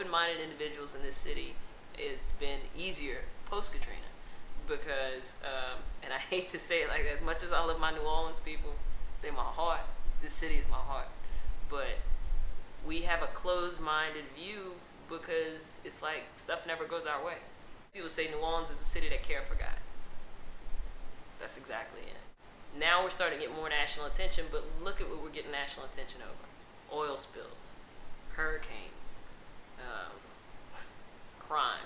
open-minded individuals in this city, it's been easier post-Katrina because, and I hate to say it like that, as much as I love my New Orleans people, they're my heart. This city is my heart. But we have a closed-minded view because it's like stuff never goes our way. People say New Orleans is a city that can't forget. That's exactly it. Now we're starting to get more national attention, but look at what we're getting national attention over. Oil spills, hurricanes, crime,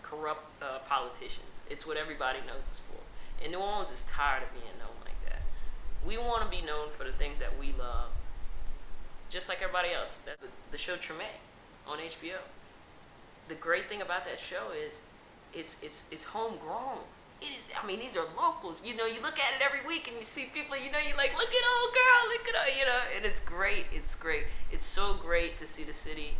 corrupt politicians. It's what everybody knows us for. And New Orleans is tired of being known like that. We want to be known for the things that we love, just like everybody else. The show Treme on HBO. The great thing about that show is it's homegrown. It is. I mean, these are locals. You look at it every week and you see people. You're like, look at old girl, look at her. And it's great. It's great. It's so great to see the city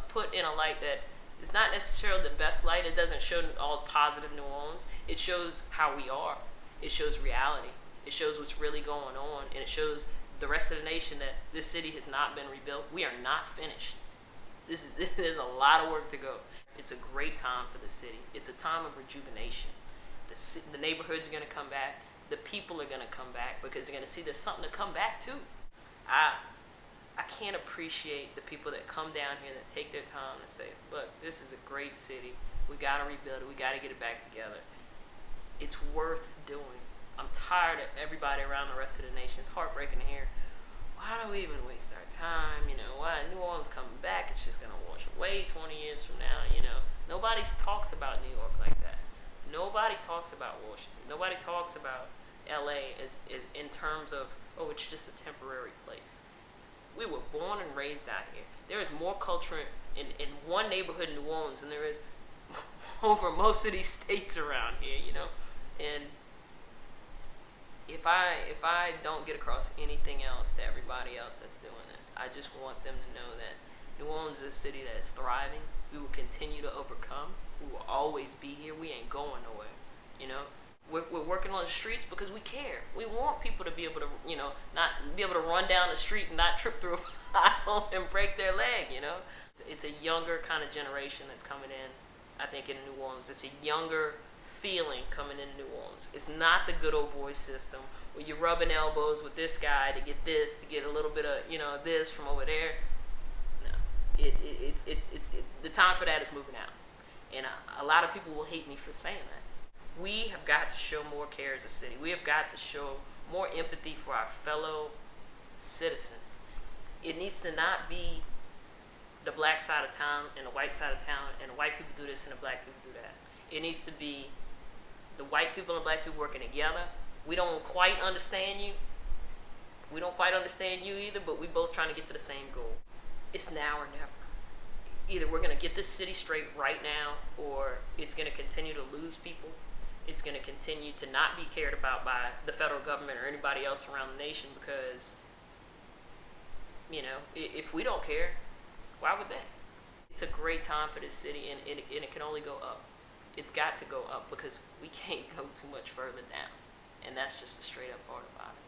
put in a light that is not necessarily the best light. It doesn't show all positive New Orleans. It shows how we are. It shows reality. It shows what's really going on, and it shows the rest of the nation that this city has not been rebuilt. We are not finished. There's a lot of work to go. It's a great time for the city. It's a time of rejuvenation. The neighborhoods are going to come back. The people are going to come back because they're going to see there's something to come back to. I can't appreciate the people that come down here that take their time and say, look, this is a great city. We got to rebuild it. We got to get it back together. It's worth doing. I'm tired of everybody around the rest of the nation. It's heartbreaking to hear, why do we even waste our time? Why New Orleans coming back? It's just going to wash away 20 years from now. Nobody talks about New York like that. Nobody talks about Washington. Nobody talks about LA as in terms of, oh, it's just a temporary place. We were born and raised out here. There is more culture in one neighborhood in New Orleans than there is over most of these states around here, And if I don't get across anything else to everybody else that's doing this, I just want them to know that New Orleans is a city that is thriving. We will continue to overcome. We will always be here. We ain't going nowhere. We're working on the streets because we care. We want people to be able to, not be able to run down the street and not trip through a pile and break their leg. It's a younger kind of generation that's coming in, I think, in New Orleans. It's a younger feeling coming into New Orleans. It's not the good old boy system where you're rubbing elbows with this guy to get this, to get a little bit of, this from over there. No, it's the time for that is moving out. And a lot of people will hate me for saying that. We have got to show more care as a city. We have got to show more empathy for our fellow citizens. It needs to not be the black side of town and the white side of town, and the white people do this and the black people do that. It needs to be the white people and the black people working together. We don't quite understand you. We don't quite understand you either, but we both trying to get to the same goal. It's now or never. Either we're going to get this city straight right now, or it's going to continue to lose people. It's going to continue to not be cared about by the federal government or anybody else around the nation because, if we don't care, why would they? It's a great time for this city, and it can only go up. It's got to go up because we can't go too much further down. And that's just the straight up part about it.